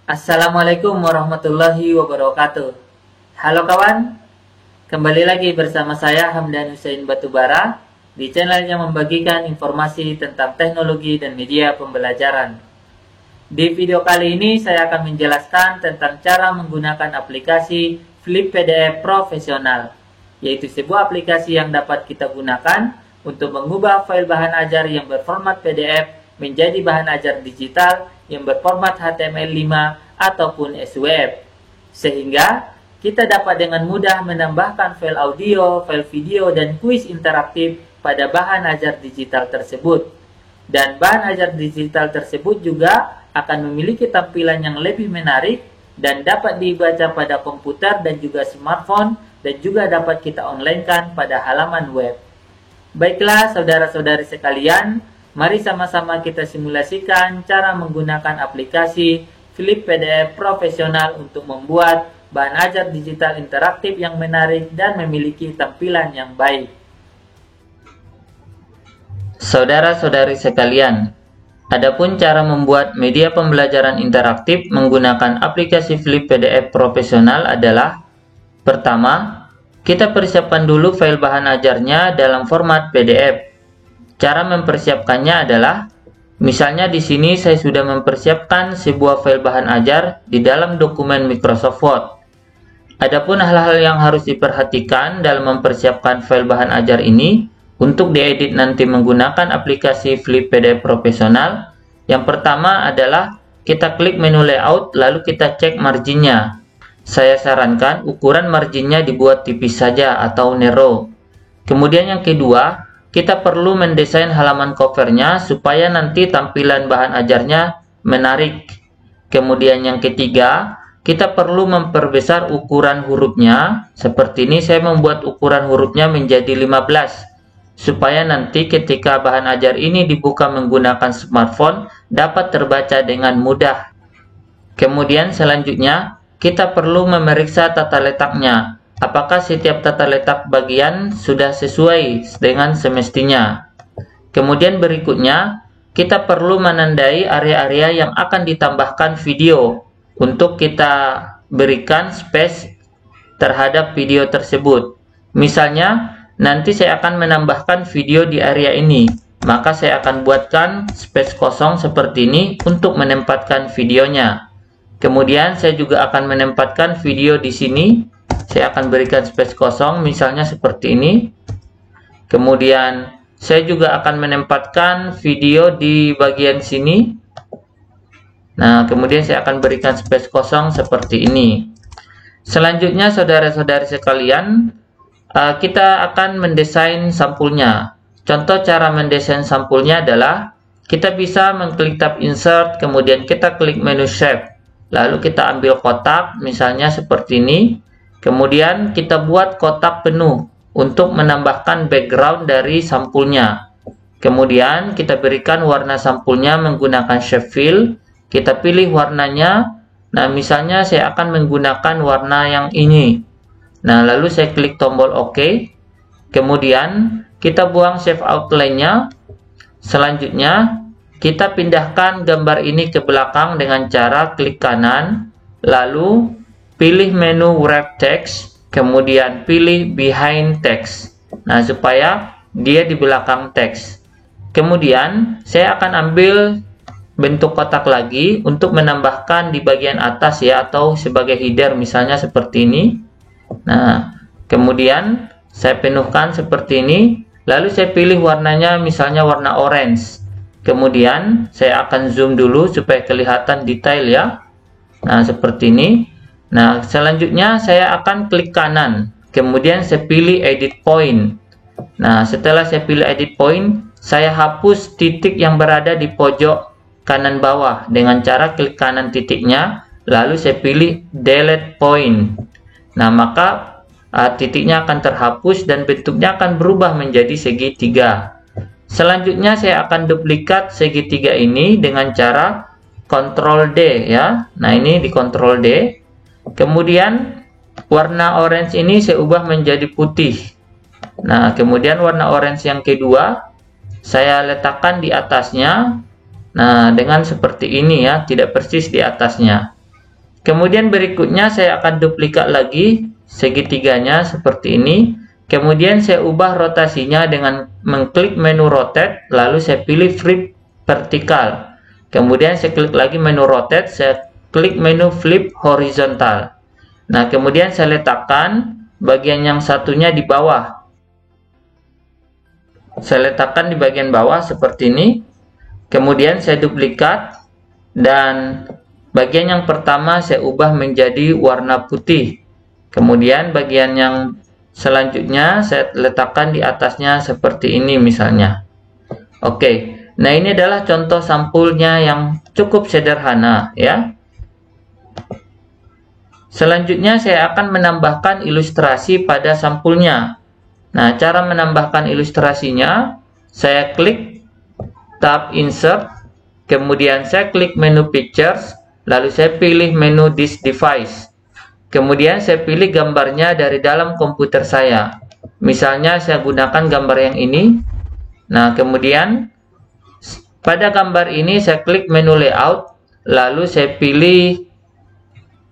Assalamualaikum warahmatullahi wabarakatuh. Halo kawan, kembali lagi bersama saya Hamdan Hussein Batubara di channel yang membagikan informasi tentang teknologi dan media pembelajaran. Di video kali ini saya akan menjelaskan tentang cara menggunakan aplikasi Flip PDF Profesional, yaitu sebuah aplikasi yang dapat kita gunakan untuk mengubah file bahan ajar yang berformat PDF menjadi bahan ajar digital yang berformat HTML5 ataupun SWF, sehingga kita dapat dengan mudah menambahkan file audio, file video, dan kuis interaktif pada bahan ajar digital tersebut. Dan bahan ajar digital tersebut juga akan memiliki tampilan yang lebih menarik dan dapat dibaca pada komputer dan juga smartphone, dan juga dapat kita online-kan pada halaman web. Baiklah saudara-saudari sekalian, mari sama-sama kita simulasikan cara menggunakan aplikasi Flip PDF Profesional untuk membuat bahan ajar digital interaktif yang menarik dan memiliki tampilan yang baik. Saudara-saudari sekalian, adapun cara membuat media pembelajaran interaktif menggunakan aplikasi Flip PDF Profesional adalah: pertama, kita persiapkan dulu file bahan ajarnya dalam format PDF. Cara mempersiapkannya adalah, misalnya di sini saya sudah mempersiapkan sebuah file bahan ajar di dalam dokumen Microsoft Word. Adapun hal-hal yang harus diperhatikan dalam mempersiapkan file bahan ajar ini untuk diedit nanti menggunakan aplikasi Flip PDF Profesional. Yang pertama adalah kita klik menu layout lalu kita cek marginnya. Saya sarankan ukuran marginnya dibuat tipis saja atau narrow. Kemudian yang kedua, kita perlu mendesain halaman covernya supaya nanti tampilan bahan ajarnya menarik. Kemudian yang ketiga, kita perlu memperbesar ukuran hurufnya. Seperti ini saya membuat ukuran hurufnya menjadi 15, supaya nanti ketika bahan ajar ini dibuka menggunakan smartphone dapat terbaca dengan mudah. Kemudian selanjutnya, kita perlu memeriksa tata letaknya. Apakah setiap tata letak bagian sudah sesuai dengan semestinya. Kemudian berikutnya, kita perlu menandai area-area yang akan ditambahkan video untuk kita berikan space terhadap video tersebut. Misalnya, nanti saya akan menambahkan video di area ini, maka saya akan buatkan space kosong seperti ini untuk menempatkan videonya. Kemudian saya juga akan menempatkan video di sini. Saya akan berikan space kosong misalnya seperti ini. Kemudian saya juga akan menempatkan video di bagian sini. Nah, kemudian saya akan berikan space kosong seperti ini. Selanjutnya saudara-saudari sekalian, kita akan mendesain sampulnya. Contoh cara mendesain sampulnya adalah kita bisa mengklik tab insert, kemudian kita klik menu shape. Lalu kita ambil kotak, misalnya seperti ini. Kemudian kita buat kotak penuh untuk menambahkan background dari sampulnya. Kemudian kita berikan warna sampulnya menggunakan shape fill. Kita pilih warnanya. Nah, misalnya saya akan menggunakan warna yang ini. Nah, lalu saya klik tombol OK. Kemudian kita buang save outline-nya. Selanjutnya, kita pindahkan gambar ini ke belakang dengan cara klik kanan, lalu pilih menu Wrap Text, kemudian pilih Behind Text. Nah, supaya dia di belakang teks. Kemudian, saya akan ambil bentuk kotak lagi untuk menambahkan di bagian atas ya, atau sebagai header misalnya seperti ini. Nah, kemudian saya penuhkan seperti ini, lalu saya pilih warnanya misalnya warna orange. Kemudian saya akan zoom dulu supaya kelihatan detail ya. Nah, seperti ini. Nah, selanjutnya saya akan klik kanan. Kemudian saya pilih edit point. Nah, setelah saya pilih edit point, saya hapus titik yang berada di pojok kanan bawah dengan cara klik kanan titiknya, lalu saya pilih delete point. Nah, maka titiknya akan terhapus dan bentuknya akan berubah menjadi segitiga. Selanjutnya saya akan duplikat segitiga ini dengan cara Ctrl D ya. Nah, ini di Ctrl D. Kemudian warna orange ini saya ubah menjadi putih. Nah, kemudian warna orange yang kedua saya letakkan di atasnya. Nah, dengan seperti ini ya, tidak persis di atasnya. Kemudian berikutnya saya akan duplikat lagi segitiganya seperti ini. Kemudian saya ubah rotasinya dengan mengklik menu rotate, lalu saya pilih flip vertikal. Kemudian saya klik lagi menu rotate, saya klik menu flip horizontal. Nah, kemudian saya letakkan bagian yang satunya di bawah. Saya letakkan di bagian bawah seperti ini. Kemudian saya duplikat dan bagian yang pertama saya ubah menjadi warna putih. Kemudian bagian yang selanjutnya saya letakkan di atasnya seperti ini misalnya. Oke, nah ini adalah contoh sampulnya yang cukup sederhana ya. Selanjutnya saya akan menambahkan ilustrasi pada sampulnya. Nah, cara menambahkan ilustrasinya, saya klik tab insert, kemudian saya klik menu pictures, lalu saya pilih menu this device. Kemudian saya pilih gambarnya dari dalam komputer saya. Misalnya saya gunakan gambar yang ini. Nah, kemudian pada gambar ini saya klik menu layout, lalu saya pilih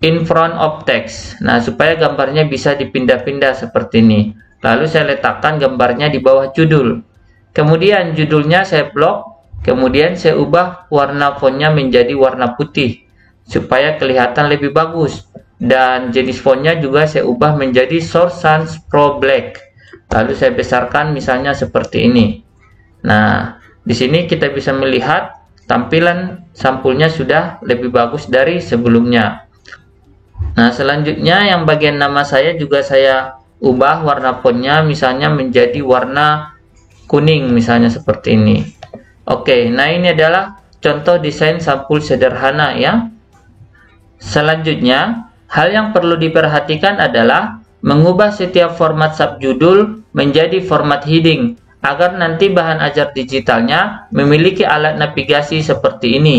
in front of text. Nah, supaya gambarnya bisa dipindah-pindah seperti ini. Lalu saya letakkan gambarnya di bawah judul. Kemudian judulnya saya blok, kemudian saya ubah warna fontnya menjadi warna putih supaya kelihatan lebih bagus. Dan jenis fontnya juga saya ubah menjadi Source Sans Pro Black. Lalu saya besarkan misalnya seperti ini. Nah, di sini kita bisa melihat tampilan sampulnya sudah lebih bagus dari sebelumnya. Nah, selanjutnya yang bagian nama saya juga saya ubah warna fontnya misalnya menjadi warna kuning misalnya seperti ini. Oke, nah ini adalah contoh desain sampul sederhana ya. Selanjutnya, hal yang perlu diperhatikan adalah mengubah setiap format subjudul menjadi format heading agar nanti bahan ajar digitalnya memiliki alat navigasi seperti ini.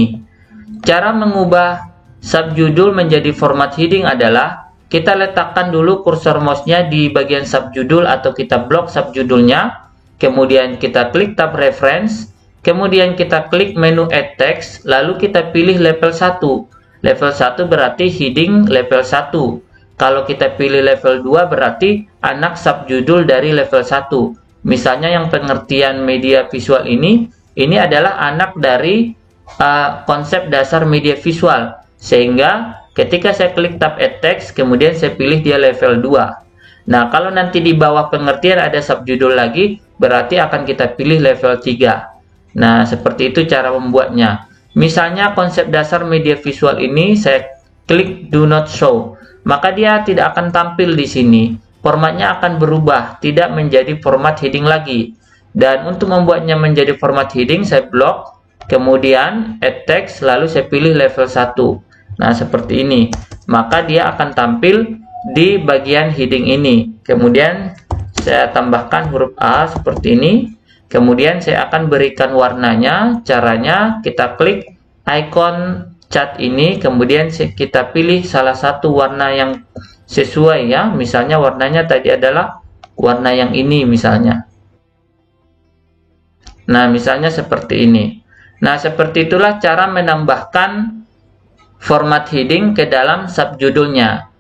Cara mengubah subjudul menjadi format heading adalah kita letakkan dulu kursor mouse-nya di bagian subjudul atau kita blok subjudulnya, kemudian kita klik tab reference, kemudian kita klik menu add text, lalu kita pilih level 1. Level 1 berarti heading level 1. Kalau kita pilih level 2 berarti anak subjudul dari level 1. Misalnya yang pengertian media visual ini adalah anak dari konsep dasar media visual. Sehingga ketika saya klik tab add text, kemudian saya pilih dia level 2. Nah, kalau nanti di bawah pengertian ada subjudul lagi, berarti akan kita pilih level 3. Nah, seperti itu cara membuatnya. Misalnya konsep dasar media visual ini saya klik do not show, maka dia tidak akan tampil di sini. Formatnya akan berubah, tidak menjadi format heading lagi. Dan untuk membuatnya menjadi format heading, saya blok, kemudian add text, lalu saya pilih level 1. Nah, seperti ini. Maka dia akan tampil di bagian heading ini. Kemudian saya tambahkan huruf A seperti ini. Kemudian saya akan berikan warnanya. Caranya kita klik icon cat ini. Kemudian kita pilih salah satu warna yang sesuai ya. Misalnya warnanya tadi adalah warna yang ini misalnya. Nah, misalnya seperti ini. Nah, seperti itulah cara menambahkan format heading ke dalam subjudulnya.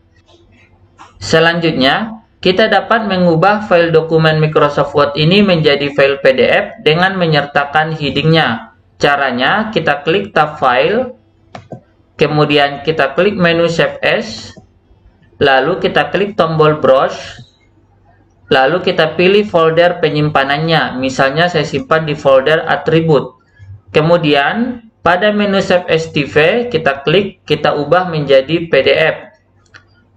Selanjutnya, kita dapat mengubah file dokumen Microsoft Word ini menjadi file PDF dengan menyertakan headingnya. Caranya, kita klik tab File, kemudian kita klik menu Save As, lalu kita klik tombol Browse, lalu kita pilih folder penyimpanannya. Misalnya saya simpan di folder atribut. Kemudian, pada menu Save as TV, kita klik, kita ubah menjadi PDF.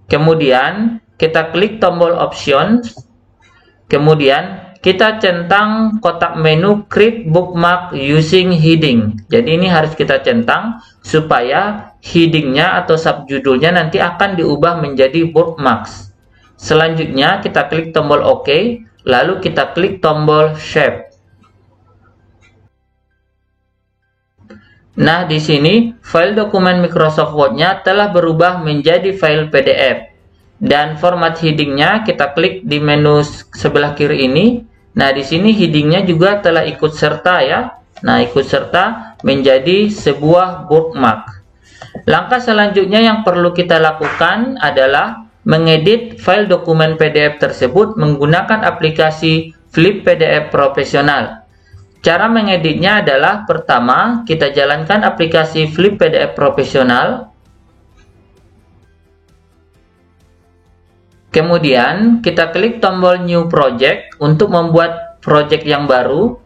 Kemudian, kita klik tombol Options. Kemudian, kita centang kotak menu Create Bookmark Using Heading. Jadi, ini harus kita centang supaya headingnya atau subjudulnya nanti akan diubah menjadi bookmarks. Selanjutnya, kita klik tombol OK, lalu kita klik tombol Save. Nah, di sini file dokumen Microsoft Word-nya telah berubah menjadi file PDF. Dan format heading-nya kita klik di menu sebelah kiri ini. Nah, di sini heading-nya juga telah ikut serta ya. Nah, ikut serta menjadi sebuah bookmark. Langkah selanjutnya yang perlu kita lakukan adalah mengedit file dokumen PDF tersebut menggunakan aplikasi Flip PDF Profesional. Cara mengeditnya adalah pertama, kita jalankan aplikasi Flip PDF Profesional. Kemudian, kita klik tombol New Project untuk membuat project yang baru.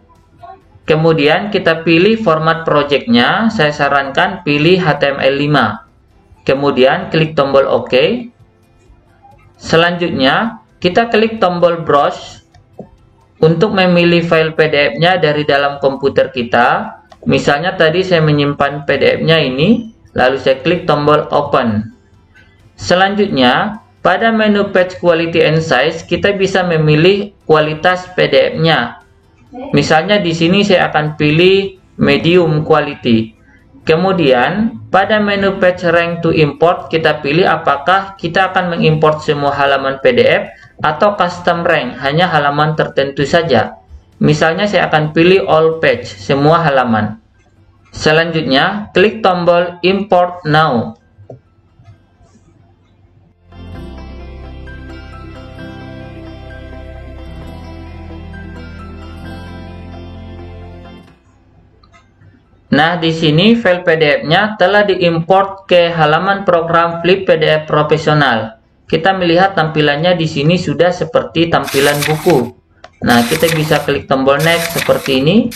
Kemudian kita pilih format projectnya, saya sarankan pilih HTML5. Kemudian klik tombol OK. Selanjutnya, kita klik tombol Browse untuk memilih file PDF-nya dari dalam komputer kita. Misalnya tadi saya menyimpan PDF-nya ini, lalu saya klik tombol Open. Selanjutnya, pada menu Page Quality and Size, kita bisa memilih kualitas PDF-nya. Misalnya di sini saya akan pilih medium quality. Kemudian pada menu page rank to import kita pilih apakah kita akan mengimport semua halaman PDF atau custom rank hanya halaman tertentu saja. Misalnya saya akan pilih all page, semua halaman. Selanjutnya klik tombol import now. Nah, di sini file PDF-nya telah diimport ke halaman program Flip PDF Profesional. Kita melihat tampilannya di sini sudah seperti tampilan buku. Nah, kita bisa klik tombol next seperti ini.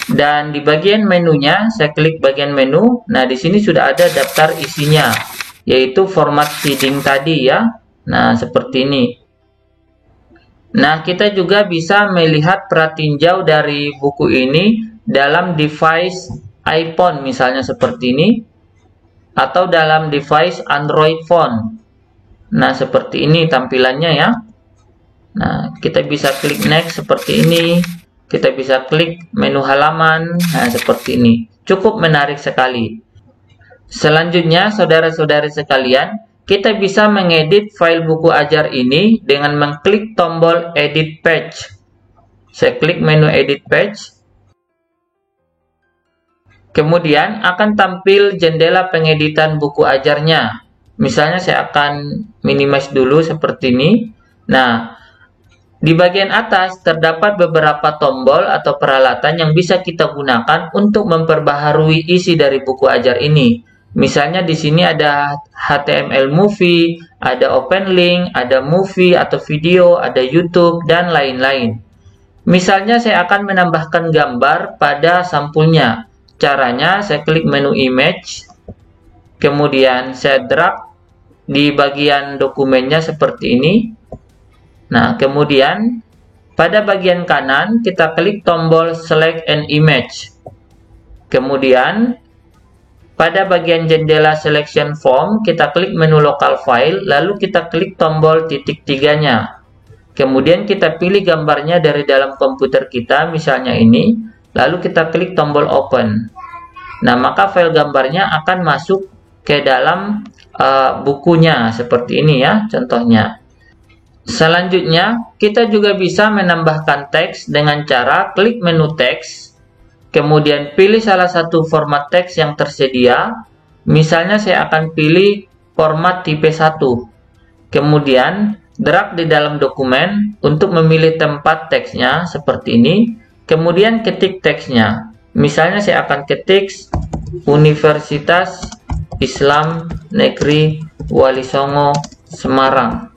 Dan di bagian menunya, saya klik bagian menu. Nah, di sini sudah ada daftar isinya, yaitu format feeding tadi ya. Nah, seperti ini. Nah, kita juga bisa melihat pratinjau dari buku ini dalam device iPhone misalnya seperti ini, atau dalam device Android phone. Nah, seperti ini tampilannya ya. Nah, kita bisa klik next seperti ini. Kita bisa klik menu halaman. Nah, seperti ini. Cukup menarik sekali. Selanjutnya, saudara-saudari sekalian, kita bisa mengedit file buku ajar ini dengan mengklik tombol Edit Page. Saya klik menu Edit Page. Kemudian akan tampil jendela pengeditan buku ajarnya. Misalnya saya akan minimize dulu seperti ini. Nah, di bagian atas terdapat beberapa tombol atau peralatan yang bisa kita gunakan untuk memperbaharui isi dari buku ajar ini. Misalnya di sini ada HTML Movie, ada Open Link, ada movie atau video, ada YouTube, dan lain-lain. Misalnya saya akan menambahkan gambar pada sampulnya. Caranya saya klik menu image, kemudian saya drag di bagian dokumennya seperti ini. Nah, kemudian pada bagian kanan kita klik tombol select an image. Kemudian pada bagian jendela selection form kita klik menu local file, lalu kita klik tombol titik tiganya. Kemudian kita pilih gambarnya dari dalam komputer kita, misalnya ini. Lalu kita klik tombol open. Nah, maka file gambarnya akan masuk ke dalam bukunya seperti ini ya, contohnya. Selanjutnya, kita juga bisa menambahkan teks dengan cara klik menu teks, kemudian pilih salah satu format teks yang tersedia. Misalnya saya akan pilih format tipe 1. Kemudian drag di dalam dokumen untuk memilih tempat teksnya seperti ini. Kemudian ketik teksnya. Misalnya saya akan ketik Universitas Islam Negeri Wali Songo Semarang.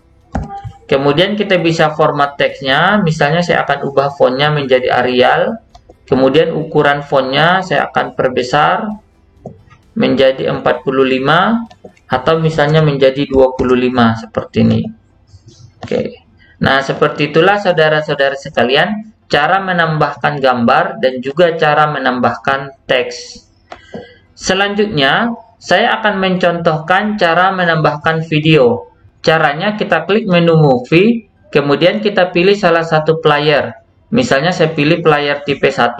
Kemudian kita bisa format teksnya. Misalnya saya akan ubah fontnya menjadi Arial. Kemudian ukuran fontnya saya akan perbesar menjadi 45 atau misalnya menjadi 25 seperti ini. Oke. Nah, seperti itulah saudara-saudara sekalian cara menambahkan gambar dan juga cara menambahkan teks. Selanjutnya, saya akan mencontohkan cara menambahkan video. Caranya kita klik menu movie, kemudian kita pilih salah satu player. Misalnya saya pilih player tipe 1,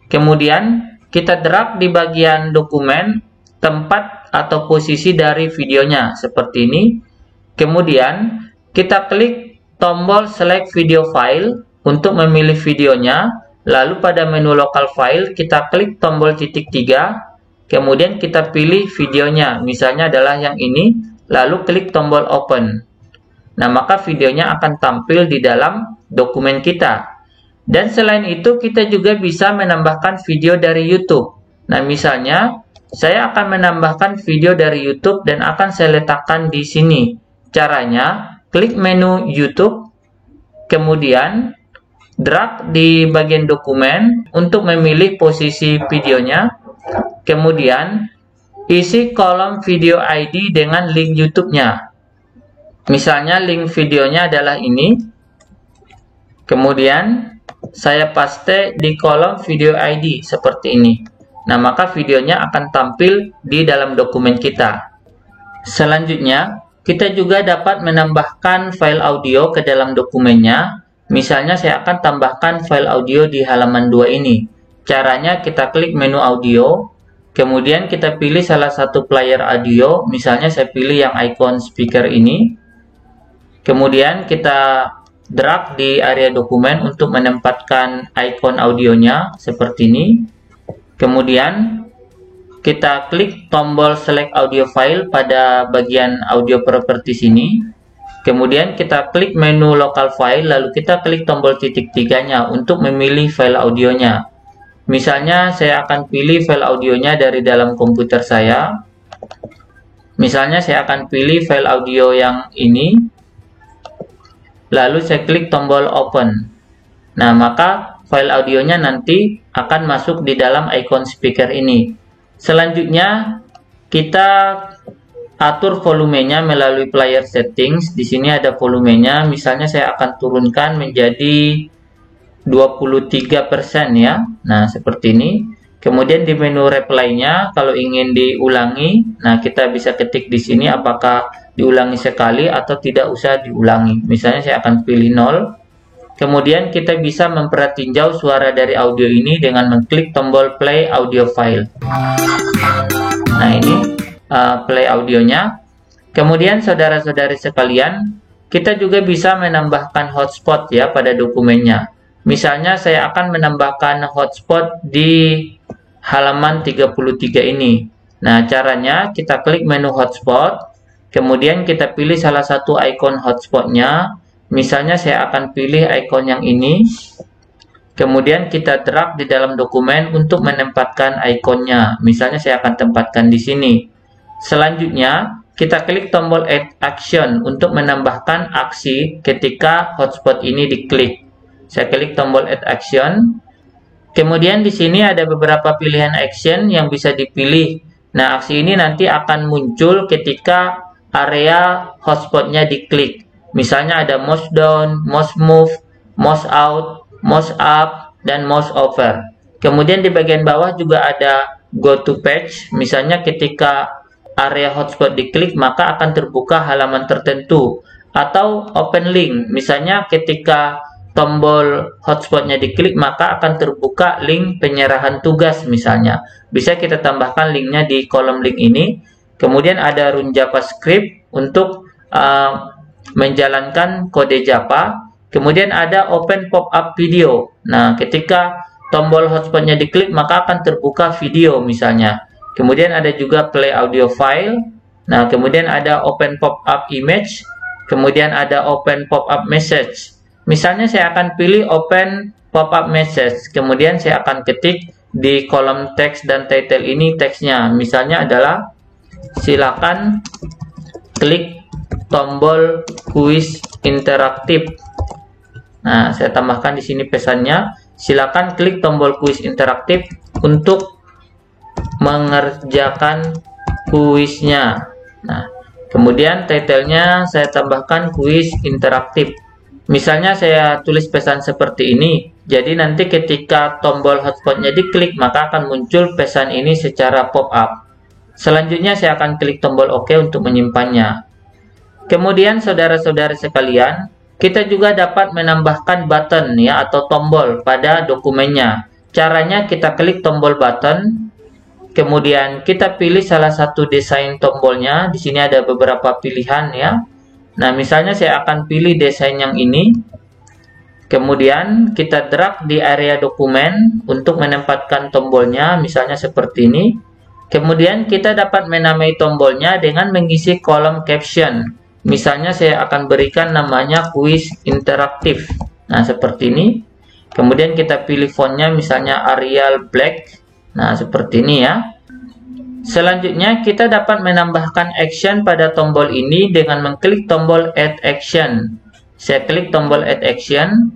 kemudian kita drag di bagian dokumen tempat atau posisi dari videonya seperti ini. Kemudian kita klik tombol select video file untuk memilih videonya, lalu pada menu local file kita klik tombol titik 3, kemudian kita pilih videonya, misalnya adalah yang ini, lalu klik tombol open. Nah, maka videonya akan tampil di dalam dokumen kita. Dan selain itu, kita juga bisa menambahkan video dari YouTube. Nah, misalnya, saya akan menambahkan video dari YouTube dan akan saya letakkan di sini. Caranya, klik menu YouTube, kemudian drag di bagian dokumen untuk memilih posisi videonya. Kemudian, isi kolom video ID dengan link YouTube-nya. Misalnya, link videonya adalah ini. Kemudian, saya paste di kolom video ID seperti ini. Nah, maka videonya akan tampil di dalam dokumen kita. Selanjutnya, kita juga dapat menambahkan file audio ke dalam dokumennya. Misalnya, saya akan tambahkan file audio di halaman 2 ini. Caranya, kita klik menu audio, kemudian kita pilih salah satu player audio. Misalnya, saya pilih yang icon speaker ini. Kemudian, kita drag di area dokumen untuk menempatkan icon audionya seperti ini. Kemudian kita klik tombol select audio file pada bagian audio properties ini. Kemudian kita klik menu local file, lalu kita klik tombol titik 3-nya untuk memilih file audionya. Misalnya saya akan pilih file audionya dari dalam komputer saya. Misalnya saya akan pilih file audio yang ini. Lalu saya klik tombol open. Nah, maka file audionya nanti akan masuk di dalam icon speaker ini. Selanjutnya, kita atur volumenya melalui player settings. Di sini ada volumenya. Misalnya saya akan turunkan menjadi 23% ya. Nah, seperti ini. Kemudian di menu reply-nya, kalau ingin diulangi, nah kita bisa ketik di sini apakah diulangi sekali atau tidak usah diulangi. Misalnya saya akan pilih 0. Kemudian kita bisa mempertinjau suara dari audio ini dengan mengklik tombol play audio file. Nah, ini play audionya. Kemudian saudara-saudari sekalian, kita juga bisa menambahkan hotspot ya pada dokumennya. Misalnya saya akan menambahkan hotspot di halaman 33 ini. Nah, caranya kita klik menu hotspot. Kemudian kita pilih salah satu icon hotspotnya. Misalnya saya akan pilih icon yang ini. Kemudian kita drag di dalam dokumen untuk menempatkan ikonnya. Misalnya saya akan tempatkan di sini. Selanjutnya, kita klik tombol add action untuk menambahkan aksi ketika hotspot ini diklik. Saya klik tombol add action. Kemudian di sini ada beberapa pilihan action yang bisa dipilih. Nah, aksi ini nanti akan muncul ketika area hotspotnya diklik. Misalnya ada mouse down, mouse move, mouse out, mouse up, dan mouse over. Kemudian di bagian bawah juga ada go to page. Misalnya ketika area hotspot diklik, maka akan terbuka halaman tertentu. Atau open link. Misalnya ketika tombol hotspotnya diklik, maka akan terbuka link penyerahan tugas misalnya. Bisa kita tambahkan linknya di kolom link ini. Kemudian ada run JavaScript untuk menjalankan kode Java. Kemudian ada open pop-up video. Nah, ketika tombol hotspotnya diklik, maka akan terbuka video misalnya. Kemudian ada juga play audio file. Nah, kemudian ada open pop-up image. Kemudian ada open pop-up message. Misalnya saya akan pilih open pop-up message. Kemudian saya akan ketik di kolom teks dan title ini teksnya. Misalnya adalah silakan klik tombol kuis interaktif. Nah, saya tambahkan di sini pesannya. Silakan klik tombol kuis interaktif untuk mengerjakan kuisnya. Nah, kemudian title-nya saya tambahkan kuis interaktif. Misalnya saya tulis pesan seperti ini. Jadi nanti ketika tombol hotspotnya diklik, maka akan muncul pesan ini secara pop-up. Selanjutnya saya akan klik tombol OK untuk menyimpannya. Kemudian saudara-saudari sekalian, kita juga dapat menambahkan button ya atau tombol pada dokumennya. Caranya kita klik tombol button. Kemudian kita pilih salah satu desain tombolnya. Di sini ada beberapa pilihan ya. Nah, misalnya saya akan pilih desain yang ini. Kemudian kita drag di area dokumen untuk menempatkan tombolnya, misalnya seperti ini. Kemudian kita dapat menamai tombolnya dengan mengisi kolom caption. Misalnya saya akan berikan namanya kuis interaktif. Nah, seperti ini. Kemudian kita pilih fontnya misalnya Arial Black. Nah, seperti ini ya. Selanjutnya kita dapat menambahkan action pada tombol ini dengan mengklik tombol Add Action. Saya klik tombol Add Action.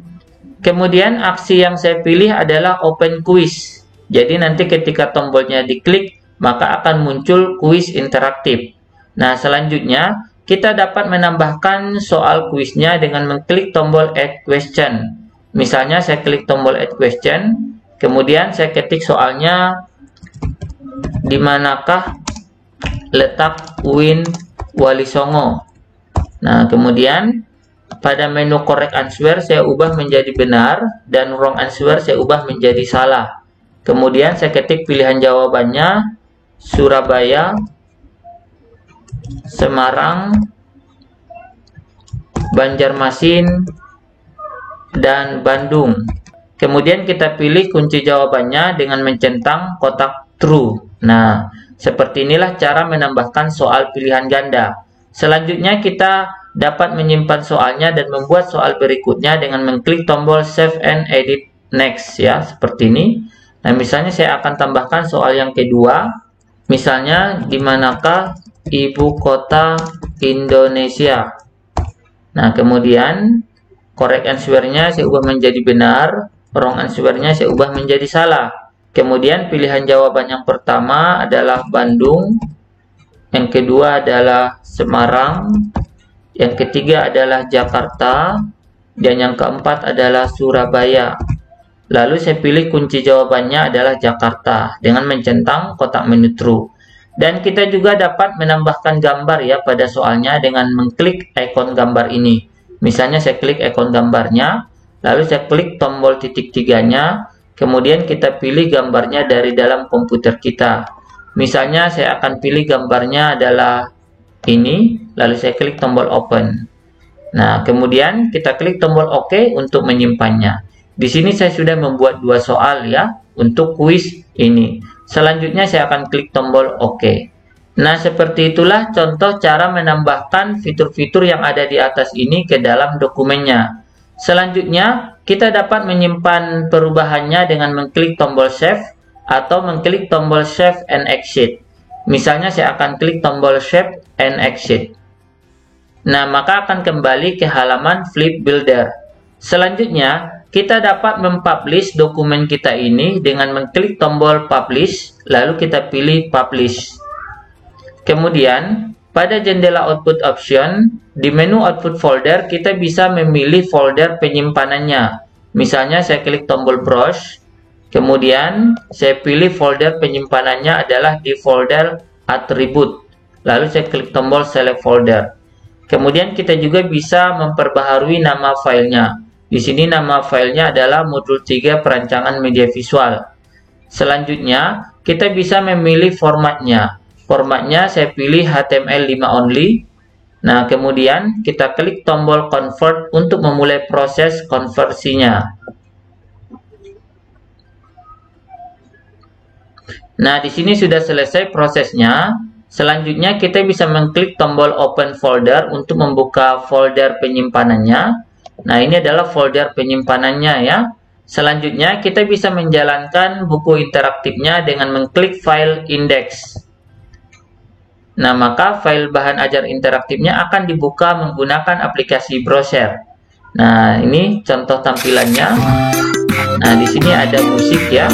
Kemudian aksi yang saya pilih adalah Open Quiz. Jadi nanti ketika tombolnya diklik, maka akan muncul kuis interaktif. Nah, selanjutnya kita dapat menambahkan soal kuisnya dengan mengklik tombol Add Question. Misalnya saya klik tombol Add Question, kemudian saya ketik soalnya, di manakah letak UIN Wali Songo? Nah, kemudian pada menu Correct Answer saya ubah menjadi benar dan Wrong Answer saya ubah menjadi salah. Kemudian saya ketik pilihan jawabannya Surabaya, Semarang, Banjarmasin, dan Bandung. Kemudian kita pilih kunci jawabannya dengan mencentang kotak true. Nah, seperti inilah cara menambahkan soal pilihan ganda. Selanjutnya kita dapat menyimpan soalnya dan membuat soal berikutnya dengan mengklik tombol Save and Edit Next ya, seperti ini. Nah, misalnya saya akan tambahkan soal yang kedua. Misalnya, di manakah ibu kota Indonesia? Nah, kemudian correct answer-nya saya ubah menjadi benar, wrong answer-nya saya ubah menjadi salah. Kemudian pilihan jawaban yang pertama adalah Bandung, yang kedua adalah Semarang, yang ketiga adalah Jakarta, dan yang keempat adalah Surabaya. Lalu saya pilih kunci jawabannya adalah Jakarta dengan mencentang kotak menu true. Dan kita juga dapat menambahkan gambar ya pada soalnya dengan mengklik ikon gambar ini. Misalnya saya klik ikon gambarnya, lalu saya klik tombol titik tiganya, kemudian kita pilih gambarnya dari dalam komputer kita. Misalnya saya akan pilih gambarnya adalah ini, lalu saya klik tombol open. Nah, kemudian kita klik tombol OK untuk menyimpannya. Di sini saya sudah membuat dua soal ya untuk kuis ini. Selanjutnya saya akan klik tombol OK. Nah, seperti itulah contoh cara menambahkan fitur-fitur yang ada di atas ini ke dalam dokumennya. Selanjutnya, kita dapat menyimpan perubahannya dengan mengklik tombol Save atau mengklik tombol Save and Exit. Misalnya saya akan klik tombol Save and Exit. Nah, maka akan kembali ke halaman Flip Builder. Selanjutnya, kita dapat mempublish dokumen kita ini dengan mengklik tombol Publish, lalu kita pilih Publish. Kemudian, pada jendela Output Option, di menu Output Folder, kita bisa memilih folder penyimpanannya. Misalnya, saya klik tombol Browse, kemudian saya pilih folder penyimpanannya adalah di folder Attribute. Lalu saya klik tombol Select Folder. Kemudian kita juga bisa memperbaharui nama filenya. Di sini nama filenya adalah modul 3 perancangan media visual. Selanjutnya, kita bisa memilih formatnya. Formatnya saya pilih HTML5 only. Nah, kemudian kita klik tombol Convert untuk memulai proses konversinya. Nah, di sini sudah selesai prosesnya. Selanjutnya, kita bisa mengklik tombol Open Folder untuk membuka folder penyimpanannya. Nah, ini adalah folder penyimpanannya ya. Selanjutnya, kita bisa menjalankan buku interaktifnya dengan mengklik file index. Nah, maka file bahan ajar interaktifnya akan dibuka menggunakan aplikasi browser. Nah, ini contoh tampilannya. Nah, di sini ada musik ya.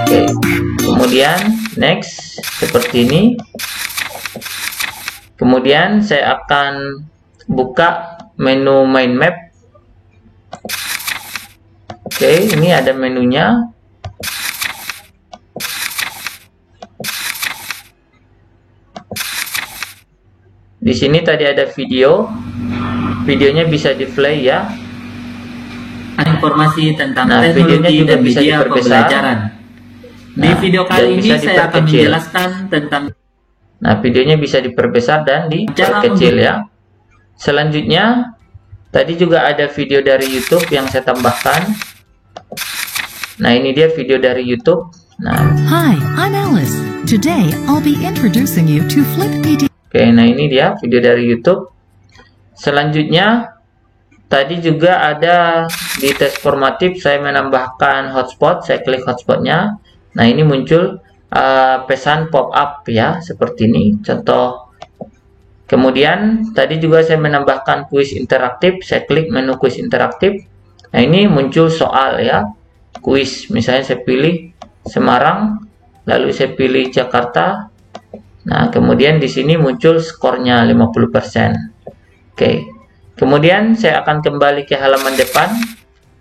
Oke. Kemudian, next, seperti ini. Kemudian, saya akan buka menu mind map. Oke, ini ada menunya. Di sini tadi ada video. Videonya bisa di play ya. Informasi tentang videonya teknologi juga dan bisa media diperbesar. pembelajaran. Di video kali ini saya akan diperkecil. menjelaskan tentang videonya bisa diperbesar dan diperkecil ya. Selanjutnya, tadi juga ada video dari YouTube yang saya tambahkan. Nah, ini dia video dari YouTube. Nah, Hi, I'm Alice. Today I'll be introducing you to Flip PDF. oke, nah ini dia video dari YouTube. Selanjutnya, tadi juga ada di tes formatif saya menambahkan hotspot. Saya klik hotspotnya. Nah, ini muncul pesan pop-up ya, seperti ini. Contoh. Kemudian, tadi juga saya menambahkan kuis interaktif. Saya klik menu kuis interaktif. Nah, ini muncul soal ya. Kuis, misalnya saya pilih Semarang, lalu saya pilih Jakarta. Nah, kemudian di sini muncul skornya 50%. Oke. Kemudian saya akan kembali ke halaman depan.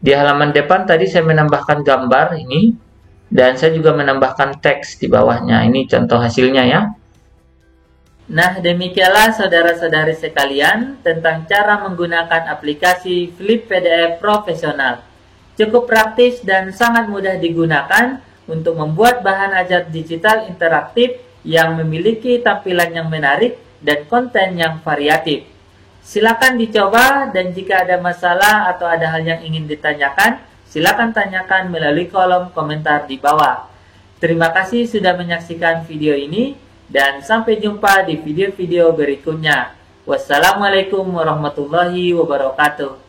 Di halaman depan tadi saya menambahkan gambar ini dan saya juga menambahkan teks di bawahnya. Ini contoh hasilnya ya. Nah, demikianlah saudara-saudari sekalian tentang cara menggunakan aplikasi Flip PDF Profesional. Cukup praktis dan sangat mudah digunakan untuk membuat bahan ajar digital interaktif yang memiliki tampilan yang menarik dan konten yang variatif. Silakan dicoba dan jika ada masalah atau ada hal yang ingin ditanyakan, silakan tanyakan melalui kolom komentar di bawah. Terima kasih sudah menyaksikan video ini dan sampai jumpa di video-video berikutnya. Wassalamualaikum warahmatullahi wabarakatuh.